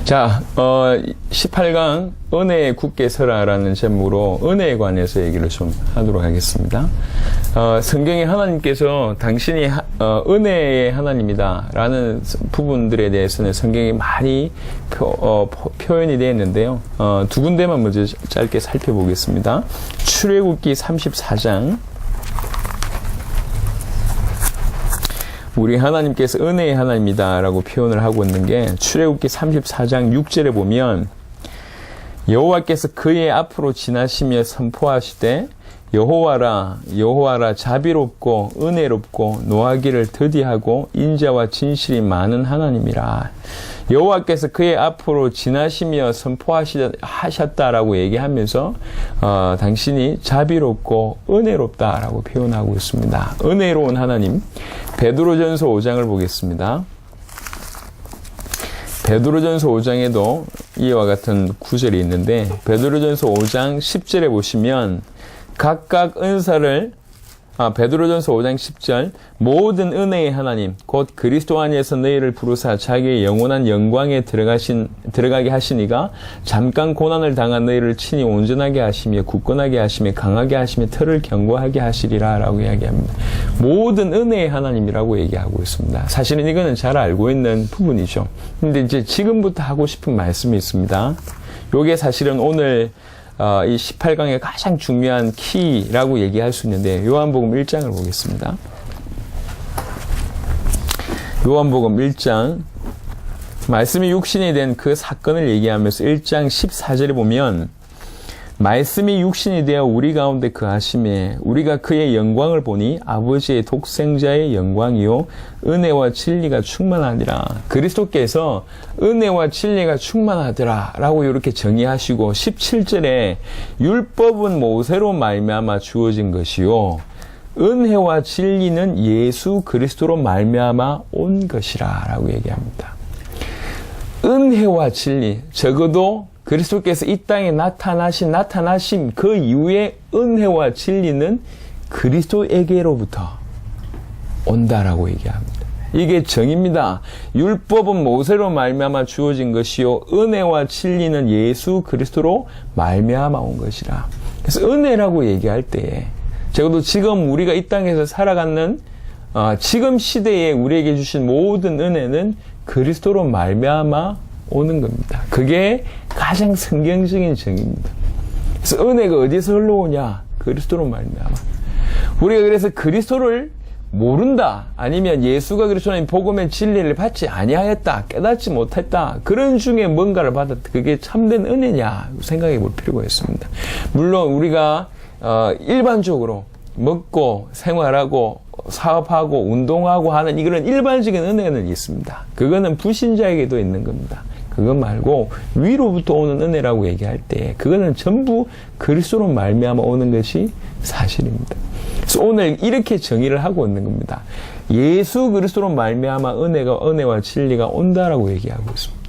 자, 18강 은혜에 굳게 서라라는 제목으로 은혜에 관해서 얘기를 좀 하도록 하겠습니다. 성경에 하나님께서 당신이 은혜의 하나님이다 라는 부분들에 대해서는 성경이 많이 표현이 되어 있는데요. 두 군데만 먼저 짧게 살펴보겠습니다. 출애굽기 34장. 우리 하나님께서 은혜의 하나님이다 라고 표현을 하고 있는 게 출애굽기 34장 6절에 보면 여호와께서 그의 앞으로 지나시며 선포하시되 여호와라 여호와라 자비롭고 은혜롭고 노하기를 더디하고 인자와 진실이 많은 하나님이라. 여호와께서 그의 앞으로 지나시며 선포하셨다라고 얘기하면서 당신이 자비롭고 은혜롭다라고 표현하고 있습니다. 은혜로운 하나님. 베드로전서 5장을 보겠습니다. 베드로전서 5장에도 이와 같은 구절이 있는데 베드로전서 5장 10절에 보시면 각각 은사를 베드로전서 5장 10절 모든 은혜의 하나님 곧 그리스도 안에서 너희를 부르사 자기의 영원한 영광에 들어가게 하시니가 잠깐 고난을 당한 너희를 친히 온전하게 하시며 굳건하게 하시며 강하게 하시며 털을 견고하게 하시리라 라고 이야기합니다. 모든 은혜의 하나님이라고 얘기하고 있습니다. 사실은 이거는 잘 알고 있는 부분이죠. 근데 이제 지금부터 하고 싶은 말씀이 있습니다. 요게 사실은 오늘 이 18강의 가장 중요한 키라고 얘기할 수 있는데 요한복음 1장을 보겠습니다. 요한복음 1장 말씀이 육신이 된 그 사건을 얘기하면서 1장 14절에 보면 말씀이 육신이 되어 우리 가운데 거하심에 우리가 그의 영광을 보니 아버지의 독생자의 영광이요 은혜와 진리가 충만하니라. 그리스도께서 은혜와 진리가 충만하더라 라고 이렇게 정의하시고 17절에 율법은 모세로 말미암아 주어진 것이요 은혜와 진리는 예수 그리스도로 말미암아 온 것이라 라고 얘기합니다. 은혜와 진리, 적어도 그리스도께서 이 땅에 나타나신 그 이후에 은혜와 진리는 그리스도에게로부터 온다라고 얘기합니다. 이게 정의입니다. 율법은 모세로 말미암아 주어진 것이요 은혜와 진리는 예수 그리스도로 말미암아 온 것이라. 그래서 은혜라고 얘기할 때에 적어도 지금 우리가 이 땅에서 살아가는 지금 시대에 우리에게 주신 모든 은혜는 그리스도로 말미암아 오는 겁니다. 그게 가장 성경적인 정의입니다. 그래서 은혜가 어디서 흘러오냐? 그리스도로 말미암아. 우리가 그래서 그리스도를 모른다, 아니면 예수가 그리스도의 복음의 진리를 받지 아니하였다, 깨닫지 못했다, 그런 중에 뭔가를 받았다, 그게 참된 은혜냐 생각해 볼 필요가 있습니다. 물론 우리가 일반적으로 먹고 생활하고 사업하고 운동하고 하는 이런 일반적인 은혜는 있습니다. 그거는 불신자에게도 있는 겁니다. 그거 말고 위로부터 오는 은혜라고 얘기할 때 그거는 전부 그리스도로 말미암아 오는 것이 사실입니다. 그래서 오늘 이렇게 정의를 하고 있는 겁니다. 예수 그리스도로 말미암아 은혜와 진리가 온다라고 얘기하고 있습니다.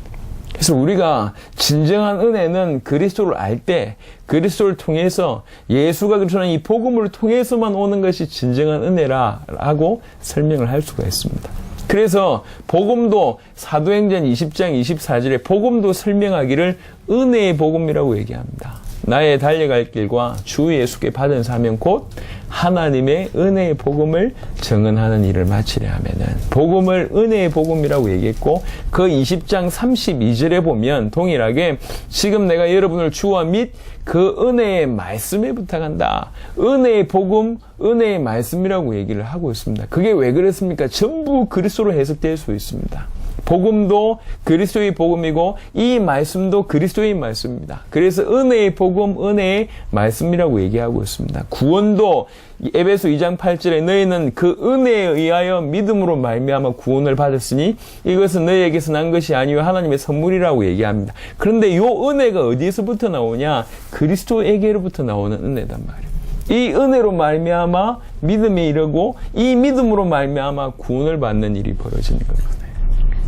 그래서 우리가 진정한 은혜는 그리스도를 알 때 그리스도를 통해서 예수가 그리스도는 이 복음을 통해서만 오는 것이 진정한 은혜라고 설명을 할 수가 있습니다. 그래서 복음도 사도행전 20장 24절에 복음도 설명하기를 은혜의 복음이라고 얘기합니다. 나의 달려갈 길과 주 예수께 받은 사명 곧 하나님의 은혜의 복음을 증언하는 일을 마치려 하면은 복음을 은혜의 복음이라고 얘기했고 그 20장 32절에 보면 동일하게 지금 내가 여러분을 주와 및 그 은혜의 말씀에 부탁한다. 은혜의 복음, 은혜의 말씀이라고 얘기를 하고 있습니다. 그게 왜 그랬습니까? 전부 그리스도로 해석될 수 있습니다. 복음도 그리스도의 복음이고 이 말씀도 그리스도의 말씀입니다. 그래서 은혜의 복음, 은혜의 말씀이라고 얘기하고 있습니다. 구원도 에베소 2장 8절에 너희는 그 은혜에 의하여 믿음으로 말미암아 구원을 받았으니 이것은 너희에게서 난 것이 아니요 하나님의 선물이라고 얘기합니다. 그런데 이 은혜가 어디서부터 나오냐? 그리스도에게로부터 나오는 은혜단 말이에요. 이 은혜로 말미암아 믿음에 이르고 이 믿음으로 말미암아 구원을 받는 일이 벌어지는 겁니다.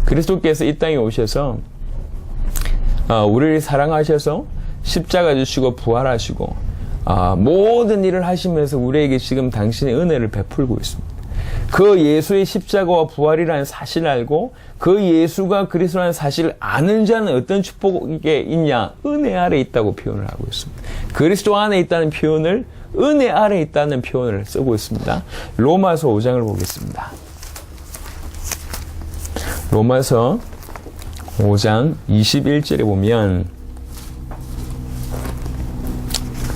그리스도께서 이 땅에 오셔서 우리를 사랑하셔서 십자가 주시고 부활하시고 모든 일을 하시면서 우리에게 지금 당신의 은혜를 베풀고 있습니다. 그 예수의 십자가와 부활이라는 사실을 알고 그 예수가 그리스도라는 사실을 아는 자는 어떤 축복에 있냐? 은혜 아래 있다고 표현을 하고 있습니다. 그리스도 안에 있다는 표현을 은혜 아래 있다는 표현을 쓰고 있습니다. 로마서 5장을 보겠습니다. 로마서 5장 21절에 보면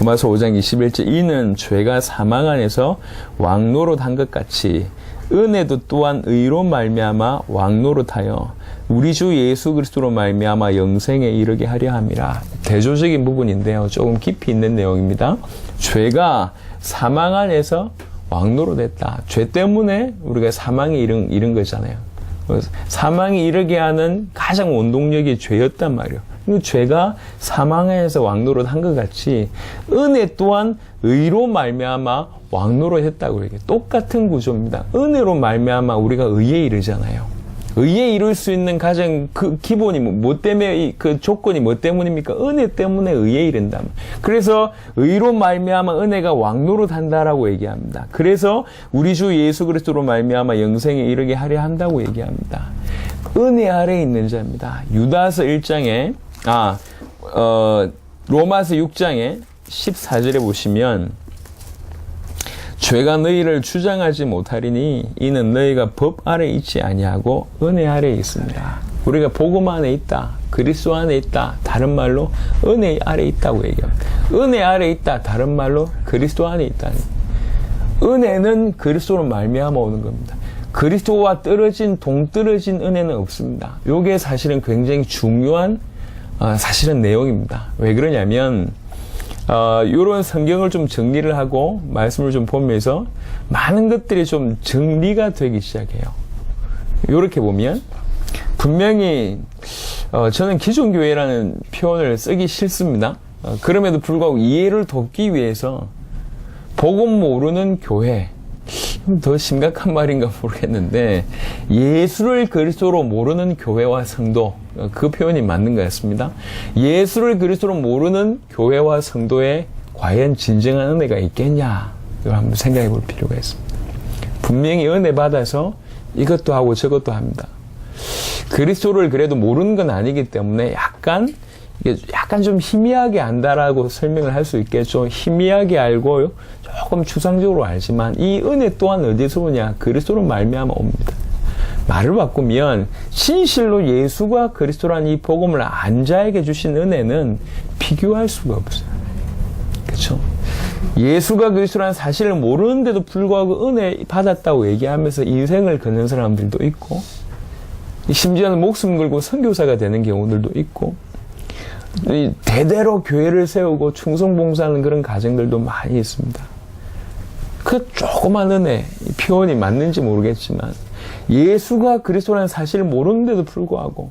로마서 5장 21절 이는 죄가 사망 안에서 왕노릇한 것 같이 은혜도 또한 의로 말미암아 왕노릇하여 우리 주 예수 그리스도로 말미암아 영생에 이르게 하려 함이라. 대조적인 부분인데요. 조금 깊이 있는 내용입니다. 죄가 사망 안에서 왕노릇했다. 죄 때문에 우리가 사망에 이른 거잖아요. 사망에 이르게 하는 가장 원동력이 죄였단 말이에요. 죄가 사망에서 왕노릇한 것 같이 은혜 또한 의로 말미암아 왕노릇했다고 얘기해요. 똑같은 구조입니다. 은혜로 말미암아 우리가 의에 이르잖아요. 의에 이룰 수 있는 가장 그 기본이 뭐 때문에 그 조건이 뭐 때문입니까? 은혜 때문에 의에 이른다. 그래서 의로 말미암아 은혜가 왕노릇한다라고 얘기합니다. 그래서 우리 주 예수 그리스도로 말미암아 영생에 이르게 하려 한다고 얘기합니다. 은혜 아래에 있는 자입니다. 유다서 1장에 로마서 6장에 14절에 보시면 죄가 너희를 주장하지 못하리니 이는 너희가 법 아래 있지 아니하고 은혜 아래에 있습니다. 우리가 복음 안에 있다. 그리스도 안에 있다. 다른 말로 은혜 아래에 있다고 얘기합니다. 은혜 아래에 있다. 다른 말로 그리스도 안에 있다. 은혜는 그리스도로 말미암아 오는 겁니다. 그리스도와 동떨어진 은혜는 없습니다. 이게 사실은 굉장히 중요한 사실은 내용입니다. 왜 그러냐면 이런 성경을 좀 정리를 하고 말씀을 좀 보면서 많은 것들이 좀 정리가 되기 시작해요. 이렇게 보면 분명히 저는 기존교회라는 표현을 쓰기 싫습니다. 그럼에도 불구하고 이해를 돕기 위해서 복음 모르는 교회, 더 심각한 말인가 모르겠는데 예수를 그리스도로 모르는 교회와 성도, 그 표현이 맞는 것 같습니다. 예수를 그리스도로 모르는 교회와 성도에 과연 진정한 은혜가 있겠냐, 이걸 한번 생각해 볼 필요가 있습니다. 분명히 은혜 받아서 이것도 하고 저것도 합니다. 그리스도를 그래도 모르는 건 아니기 때문에 약간 좀 희미하게 안다라고 설명을 할 수 있겠죠. 희미하게 알고 조금 추상적으로 알지만 이 은혜 또한 어디서 오냐? 그리스도로 말미암아 옵니다. 말을 바꾸면 진실로 예수가 그리스도라는 이 복음을 안 자에게 주신 은혜는 비교할 수가 없어요. 그렇죠? 예수가 그리스도라는 사실을 모르는데도 불구하고 은혜 받았다고 얘기하면서 인생을 걷는 사람들도 있고, 심지어는 목숨 걸고 선교사가 되는 경우들도 있고, 대대로 교회를 세우고 충성봉사하는 그런 가정들도 많이 있습니다. 그 조그만 은혜, 표현이 맞는지 모르겠지만 예수가 그리스도라는 사실을 모르는데도 불구하고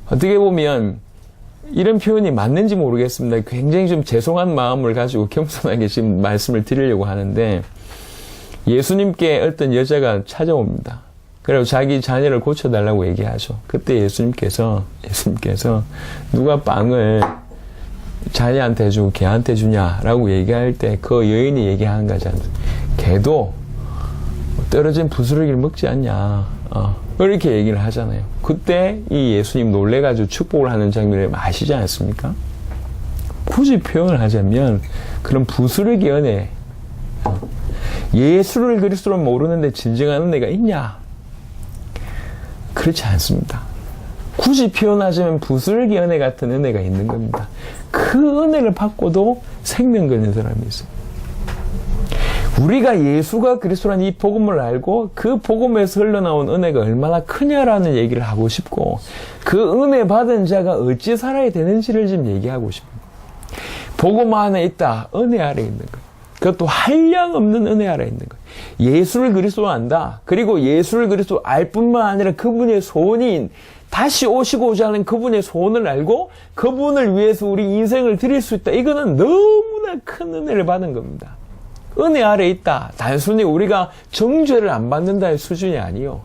어떻게 보면 이런 표현이 맞는지 모르겠습니다. 굉장히 좀 죄송한 마음을 가지고 겸손하게 지금 말씀을 드리려고 하는데, 예수님께 어떤 여자가 찾아옵니다. 그리고 자기 자녀를 고쳐달라고 얘기하죠. 그때 예수님께서 누가 빵을 자녀한테 주고 걔한테 주냐라고 얘기할 때 그 여인이 얘기하는 거잖아요. 걔도 떨어진 부스러기를 먹지 않냐. 이렇게 얘기를 하잖아요. 그때 이 예수님 놀래가지고 축복을 하는 장면을 아시지 않습니까? 굳이 표현을 하자면 그런 부스러기 은혜, 예수를 그리스도로 모르는데 진정한 은혜가 있냐? 그렇지 않습니다. 굳이 표현하자면 부스러기 은혜 같은 은혜가 있는 겁니다. 그 은혜를 받고도 생명 걸는 사람이 있어요. 우리가 예수가 그리스도라는 이 복음을 알고 그 복음에서 흘러나온 은혜가 얼마나 크냐라는 얘기를 하고 싶고, 그 은혜 받은 자가 어찌 살아야 되는지를 지금 얘기하고 싶어요. 복음 안에 있다. 은혜 아래 있는 거예요. 그것도 한량 없는 은혜 아래 있는 거예요. 예수를 그리스도로 안다. 그리고 예수를 그리스도로 알 뿐만 아니라 그분의 소원인 다시 오시고자 하는 그분의 소원을 알고 그분을 위해서 우리 인생을 드릴 수 있다. 이거는 너무나 큰 은혜를 받은 겁니다. 은혜 아래 있다. 단순히 우리가 정죄를 안 받는다의 수준이 아니요.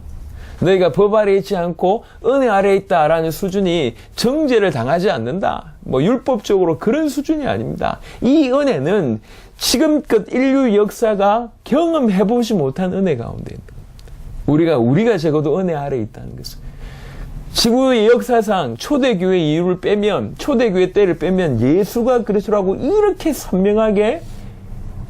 너희가 법 아래 있지 않고 은혜 아래 있다라는 수준이 정죄를 당하지 않는다. 율법적으로 그런 수준이 아닙니다. 이 은혜는 지금껏 인류 역사가 경험해보지 못한 은혜 가운데 있는 거예요. 우리가 적어도 은혜 아래에 있다는 것을. 지구의 역사상 초대교회 이유를 빼면, 초대교회 때를 빼면 예수가 그리스도라고 이렇게 선명하게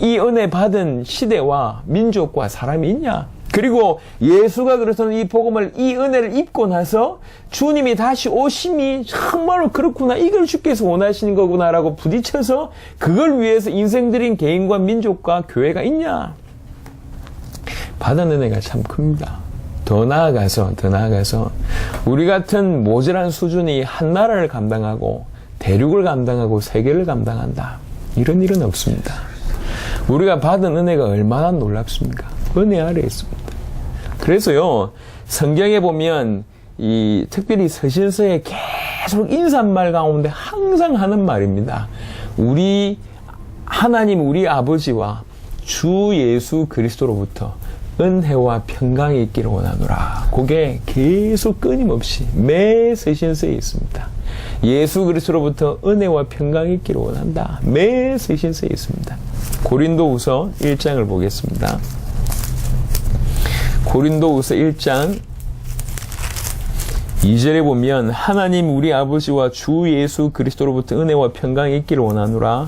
이 은혜 받은 시대와 민족과 사람이 있냐? 그리고 예수가 그리스도는 이 복음을, 이 은혜를 입고 나서 주님이 다시 오심이 정말로 그렇구나, 이걸 주께서 원하시는 거구나라고 부딪혀서 그걸 위해서 인생 들인 개인과 민족과 교회가 있냐? 받은 은혜가 참 큽니다. 더 나아가서 우리 같은 모자란 수준이 한 나라를 감당하고 대륙을 감당하고 세계를 감당한다, 이런 일은 없습니다. 우리가 받은 은혜가 얼마나 놀랍습니까? 은혜 아래에 있습니다. 그래서요, 성경에 보면 특별히 서신서에 계속 인사말 가운데 항상 하는 말입니다. 우리 하나님, 우리 아버지와 주 예수 그리스도로부터 은혜와 평강이 있기를 원하노라. 그게 계속 끊임없이 매 서신서에 있습니다. 예수 그리스도로부터 은혜와 평강이 있기를 원한다. 매 서신서에 있습니다. 고린도후서 1장을 보겠습니다. 고린도후서 1장 2절에 보면 하나님 우리 아버지와 주 예수 그리스도로부터 은혜와 평강이 있기를 원하노라.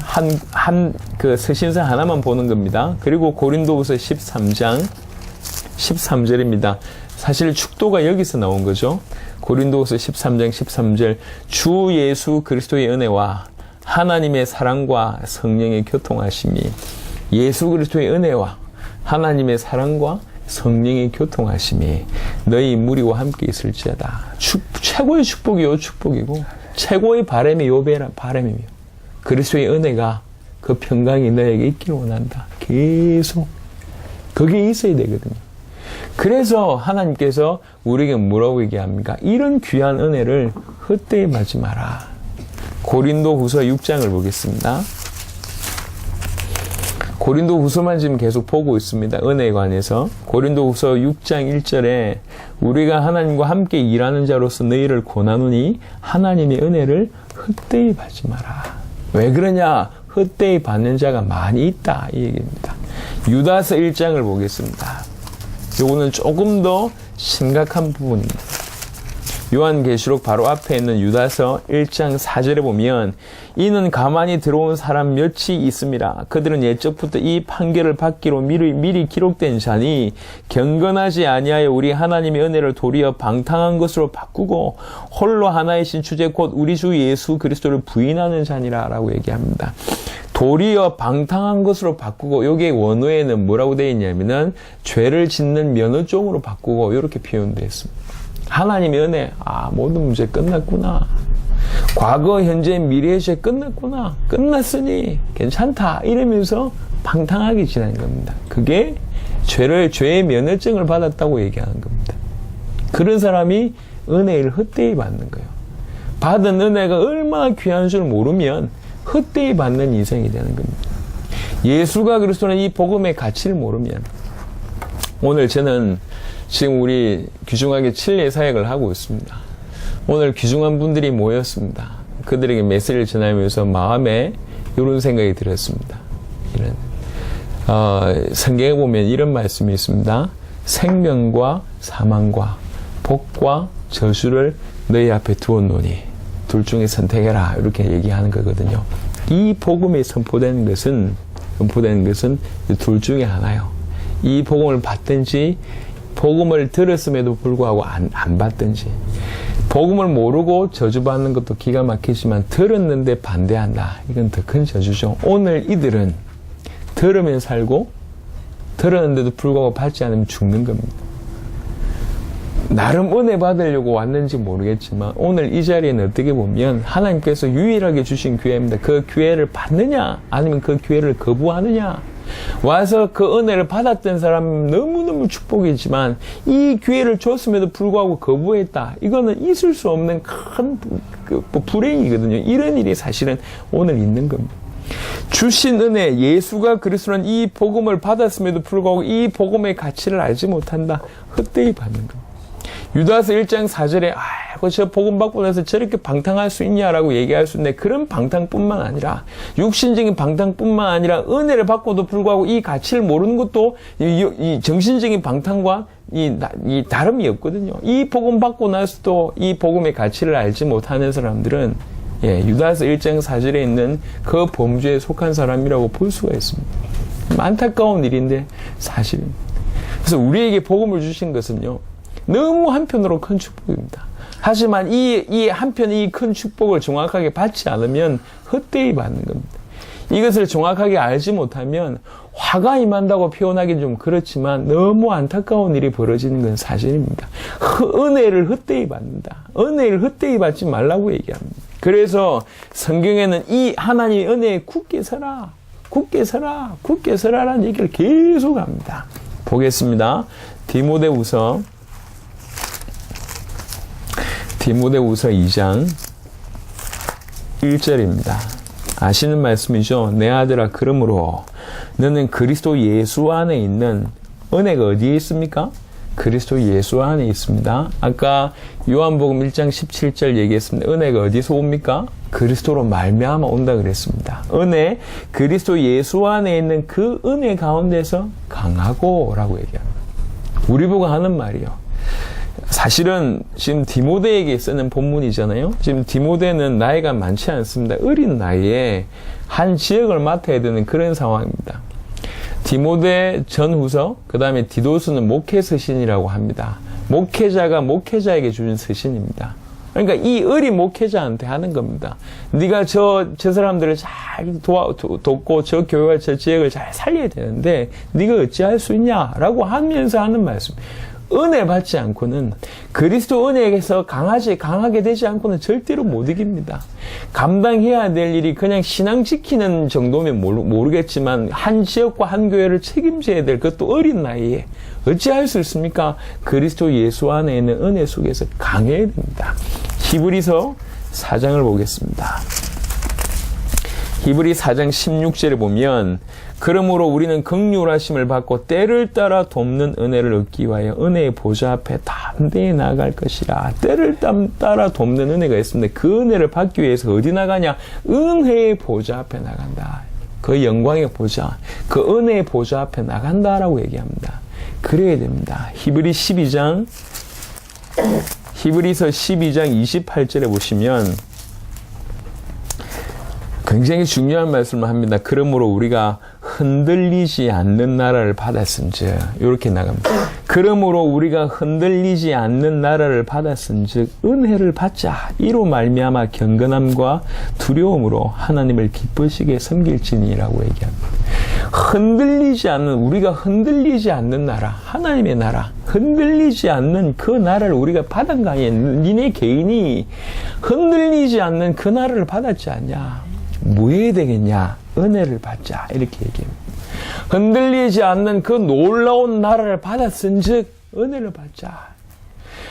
그 서신서 하나만 보는 겁니다. 그리고 고린도후서 13장 13절입니다. 사실 축도가 여기서 나온 거죠. 고린도후서 13장 13절, 주 예수 그리스도의 은혜와 하나님의 사랑과 성령의 교통하심이, 예수 그리스도의 은혜와 하나님의 사랑과 성령의 교통하심이 너희 무리와 함께 있을지어다. 최고의 축복이 요 축복이고 최고의 바람이 요 바람이며, 그리스도의 은혜가, 그 평강이 너에게 있기를 원한다. 계속 거기에 있어야 되거든요. 그래서 하나님께서 우리에게 뭐라고 얘기합니까? 이런 귀한 은혜를 헛되이 받지 마라. 고린도후서 6장을 보겠습니다. 고린도후서만 지금 계속 보고 있습니다. 은혜에 관해서. 고린도후서 6장 1절에 우리가 하나님과 함께 일하는 자로서 너희를 권하노니 하나님의 은혜를 헛되이 받지 마라. 왜 그러냐? 헛되이 받는 자가 많이 있다, 이 얘기입니다. 유다서 1장을 보겠습니다. 요거는 조금 더 심각한 부분입니다. 요한계시록 바로 앞에 있는 유다서 1장 4절에 보면 이는 가만히 들어온 사람 몇이 있습니다. 그들은 옛적부터 이 판결을 받기로 미리 기록된 자니 경건하지 아니하여 우리 하나님의 은혜를 도리어 방탕한 것으로 바꾸고 홀로 하나이신 주제 곧 우리 주 예수 그리스도를 부인하는 자니라 라고 얘기합니다. 도리어 방탕한 것으로 바꾸고, 여기에 원어에는 뭐라고 되어 있냐면은 죄를 짓는 면허종으로 바꾸고 이렇게 표현되어 있습니다. 하나님의 은혜, 모든 문제 끝났구나. 과거, 현재, 미래의 죄 끝났구나. 끝났으니 괜찮다. 이러면서 방탕하게 지내는 겁니다. 그게 죄의 면허증을 받았다고 얘기하는 겁니다. 그런 사람이 은혜를 헛되이 받는 거예요. 받은 은혜가 얼마나 귀한 줄 모르면 헛되이 받는 인생이 되는 겁니다. 예수가 그리스도는 이 복음의 가치를 모르면, 오늘 저는 지금 우리 귀중하게 7례 사역을 하고 있습니다. 오늘 귀중한 분들이 모였습니다. 그들에게 메시지를 전하면서 마음에 이런 생각이 들었습니다. 성경에 보면 이런 말씀이 있습니다. 생명과 사망과 복과 저주를 너희 앞에 두었노니 둘 중에 선택해라, 이렇게 얘기하는 거거든요. 이 복음에 선포되는 것은 둘 중에 하나요. 이 복음을 받든지, 복음을 들었음에도 불구하고 안 받든지. 복음을 모르고 저주받는 것도 기가 막히지만 들었는데 반대한다, 이건 더 큰 저주죠. 오늘 이들은 들으면 살고 들었는데도 불구하고 받지 않으면 죽는 겁니다. 나름 은혜 받으려고 왔는지 모르겠지만 오늘 이 자리에는 어떻게 보면 하나님께서 유일하게 주신 기회입니다. 그 기회를 받느냐 아니면 그 기회를 거부하느냐. 와서 그 은혜를 받았던 사람은 너무너무 축복이지만 이 기회를 줬음에도 불구하고 거부했다. 이거는 있을 수 없는 큰 불행이거든요. 이런 일이 사실은 오늘 있는 겁니다. 주신 은혜, 예수가 그리스도는 이 복음을 받았음에도 불구하고 이 복음의 가치를 알지 못한다. 헛되이 받는 겁니다. 유다서 1장 4절에 저 복음 받고 나서 저렇게 방탕할 수 있냐라고 얘기할 수 있는데, 그런 방탕뿐만 아니라 육신적인 방탕뿐만 아니라 은혜를 받고도 불구하고 이 가치를 모르는 것도 이 정신적인 방탕과 이 다름이 없거든요. 이 복음 받고 나서도 이 복음의 가치를 알지 못하는 사람들은 유다서 1장 4절에 있는 그 범죄에 속한 사람이라고 볼 수가 있습니다. 안타까운 일인데 사실입니다. 그래서 우리에게 복음을 주신 것은요, 너무 한편으로 큰 축복입니다. 하지만 이 한편 이 큰 축복을 정확하게 받지 않으면 헛되이 받는 겁니다. 이것을 정확하게 알지 못하면 화가 임한다고 표현하기는 좀 그렇지만 너무 안타까운 일이 벌어지는 건 사실입니다. 은혜를 헛되이 받는다. 은혜를 헛되이 받지 말라고 얘기합니다. 그래서 성경에는 이 하나님의 은혜에 굳게 서라, 굳게 서라, 굳게 서라라는 얘기를 계속 합니다. 보겠습니다. 디모데후서 2장 1절입니다. 아시는 말씀이죠. 내 아들아, 그러므로 너는 그리스도 예수 안에 있는 은혜가 어디에 있습니까? 그리스도 예수 안에 있습니다. 아까 요한복음 1장 17절 얘기했습니다. 은혜가 어디서 옵니까? 그리스도로 말미암아 온다 그랬습니다. 은혜, 그리스도 예수 안에 있는 그 은혜 가운데서 강하고 라고 얘기합니다. 우리 보고 하는 말이요. 사실은 지금 디모데에게 쓰는 본문이잖아요. 지금 디모데는 나이가 많지 않습니다. 어린 나이에 한 지역을 맡아야 되는 그런 상황입니다. 디모데 전후서, 그 다음에 디도스는 목회 서신이라고 합니다. 목회자가 목회자에게 주는 서신입니다. 그러니까 이 어린 목회자한테 하는 겁니다. 네가 저 사람들을 잘 돕고 저 교회와 저 지역을 잘 살려야 되는데 네가 어찌할 수 있냐라고 하면서 하는 말씀. 은혜 받지 않고는, 그리스도 은혜에서 강하게 되지 않고는 절대로 못 이깁니다. 감당해야 될 일이 그냥 신앙 지키는 정도면 모르겠지만 한 지역과 한 교회를 책임져야 될 그것도 어린 나이에 어찌할 수 있습니까? 그리스도 예수 안에 있는 은혜 속에서 강해야 됩니다. 히브리서 4장을 보겠습니다. 히브리 4장 16절에 보면, 그러므로 우리는 긍휼하심을 받고 때를 따라 돕는 은혜를 얻기 위하여 은혜의 보좌 앞에 담대히 나아갈 것이라. 때를 따라 돕는 은혜가 있습니다. 그 은혜를 받기 위해서 어디 나가냐? 은혜의 보좌 앞에 나간다. 그 영광의 보좌, 그 은혜의 보좌 앞에 나간다라고 얘기합니다. 그래야 됩니다. 히브리서 12장 28절에 보시면 굉장히 중요한 말씀을 합니다. 그러므로 우리가 흔들리지 않는 나라를 받았은즉, 이렇게 나갑니다. 그러므로 우리가 흔들리지 않는 나라를 받았은즉 은혜를 받자. 이로 말미암아 경건함과 두려움으로 하나님을 기쁘시게 섬길지니라고 얘기합니다. 우리가 흔들리지 않는 나라, 하나님의 나라, 흔들리지 않는 그 나라를 우리가 받은 거 아니에요. 니네 개인이 흔들리지 않는 그 나라를 받았지 않냐? 뭐 해야 되겠냐? 은혜를 받자. 이렇게 얘기합니다. 흔들리지 않는 그 놀라운 나라를 받았은즉 은혜를 받자.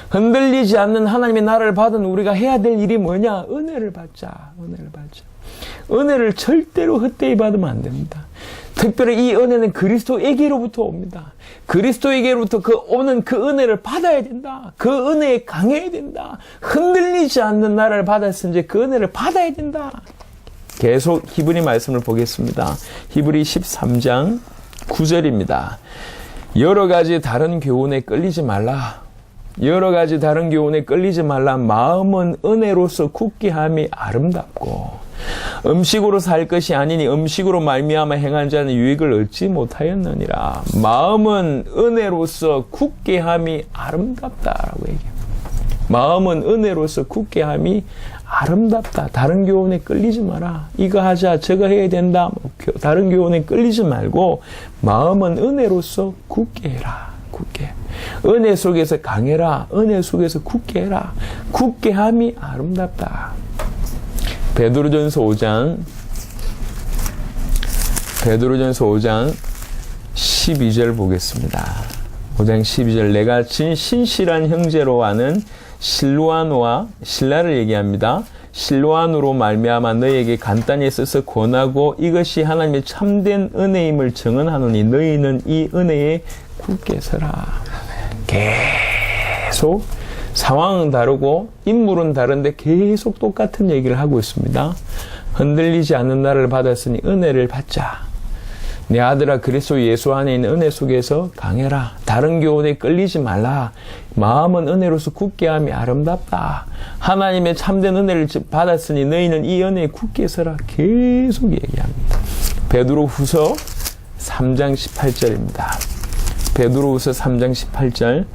흔들리지 않는 하나님의 나라를 받은 우리가 해야 될 일이 뭐냐? 은혜를 받자. 은혜를 받자. 은혜를 절대로 헛되이 받으면 안 됩니다. 특별히 이 은혜는 그리스도에게로부터 옵니다. 그리스도에게로부터 오는 그 은혜를 받아야 된다. 그 은혜에 강해야 된다. 흔들리지 않는 나라를 받았은즉 그 은혜를 받아야 된다. 계속 히브리 말씀을 보겠습니다. 히브리 13장 9절입니다. 여러 가지 다른 교훈에 끌리지 말라. 여러 가지 다른 교훈에 끌리지 말라. 마음은 은혜로서 굳게 함이 아름답고 음식으로 살 것이 아니니 음식으로 말미암아 행한 자는 유익을 얻지 못하였느니라. 마음은 은혜로서 굳게 함이 아름답다라고 얘기합니다. 마음은 은혜로서 굳게 함이 아름답다. 다른 교훈에 끌리지 마라. 이거 하자, 저거 해야 된다. 다른 교훈에 끌리지 말고 마음은 은혜로서 굳게 해라. 굳게. 은혜 속에서 강해라. 은혜 속에서 굳게 해라. 굳게 함이 아름답다. 베드로전서 5장 12절 보겠습니다. 5장 12절. 내가 신실한 형제로 아는 실로아노와 얘기합니다. 실로아노로 말미암아 너희에게 간단히 써서 권하고 이것이 하나님의 참된 은혜임을 증언하노니 너희는 이 은혜에 굳게 서라. 계속 상황은 다르고 인물은 다른데 계속 똑같은 얘기를 하고 있습니다. 흔들리지 않는 나를 받았으니 은혜를 받자. 내 아들아 그리스도 예수 안에 있는 은혜 속에서 강해라. 다른 교훈에 끌리지 말라. 마음은 은혜로서 굳게 함이 아름답다. 하나님의 참된 은혜를 받았으니 너희는 이 은혜에 굳게 서라. 계속 얘기합니다. 베드로후서 3장 18절입니다. 베드로후서 3장 18절.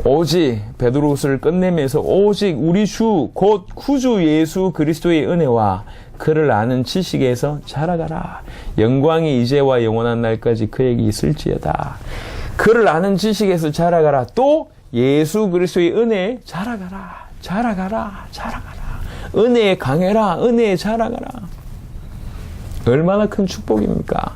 오직 베드로후서를 끝내면서 오직 우리 주 곧 구주 예수 그리스도의 은혜와 그를 아는 지식에서 자라가라. 영광이 이제와 영원한 날까지 그에게 있을지어다. 그를 아는 지식에서 자라가라. 또 예수 그리스도의 은혜에 자라가라. 자라가라. 자라가라. 은혜에 강해라. 은혜에 자라가라. 얼마나 큰 축복입니까?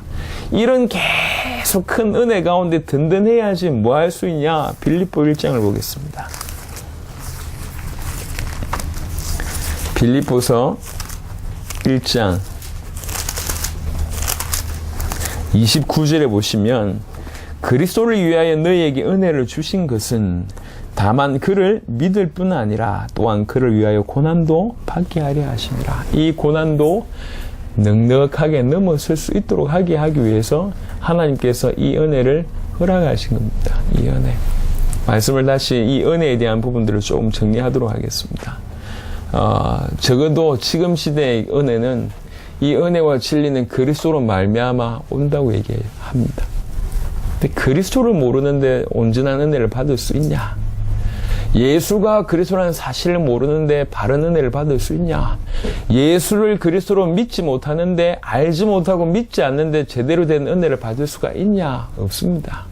이런 계속 큰 은혜 가운데 든든해야지 뭐 할 수 있냐? 빌립보 1장을 보겠습니다. 빌립보서 1장 29절에 보시면 그리스도를 위하여 너희에게 은혜를 주신 것은 다만 그를 믿을 뿐 아니라 또한 그를 위하여 고난도 받게 하려 하심이라. 이 고난도 넉넉하게 넘어설 수 있도록 하게 하기 위해서 하나님께서 이 은혜를 허락하신 겁니다. 이 은혜. 말씀을 다시 이 은혜에 대한 부분들을 조금 정리하도록 하겠습니다. 적어도 지금 시대의 은혜는 이 은혜와 진리는 그리스도로 말미암아 온다고 얘기합니다. 근데 그리스도를 모르는데 온전한 은혜를 받을 수 있냐? 예수가 그리스도라는 사실을 모르는데 바른 은혜를 받을 수 있냐? 예수를 그리스도로 믿지 못하는데 알지 못하고 믿지 않는데 제대로 된 은혜를 받을 수가 있냐? 없습니다.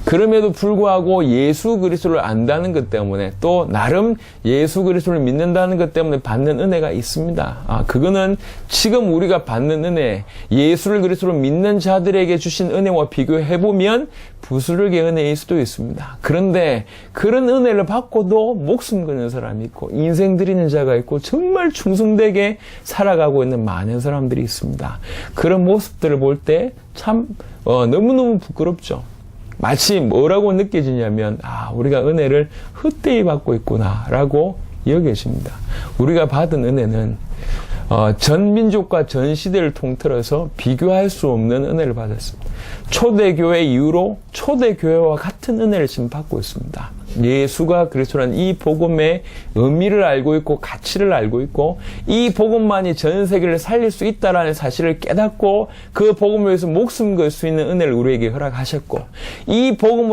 그럼에도 불구하고 예수 그리스도를 안다는 것 때문에 또 나름 예수 그리스도를 믿는다는 것 때문에 받는 은혜가 있습니다. 그거는 지금 우리가 받는 은혜, 예수를 그리스도로 믿는 자들에게 주신 은혜와 비교해보면 부스러기의 은혜일 수도 있습니다. 그런데 그런 은혜를 받고도 목숨 거는 사람이 있고 인생 드리는 자가 있고 정말 충성되게 살아가고 있는 많은 사람들이 있습니다. 그런 모습들을 볼 때 참 너무너무 부끄럽죠. 마치 뭐라고 느껴지냐면 우리가 은혜를 헛되이 받고 있구나라고 여겨집니다. 우리가 받은 은혜는 전 민족과 전 시대를 통틀어서 비교할 수 없는 은혜를 받았습니다. 초대교회 이후로 초대교회와 같은 은혜를 지금 받고 있습니다. 예수가 그리스도라는 이 복음의 의미를 알고 있고 가치를 알고 있고 이 복음만이 전 세계를 살릴 수 있다라는 사실을 깨닫고 그 복음을 위해서 목숨 걸 수 있는 은혜를 우리에게 허락하셨고 이 복음을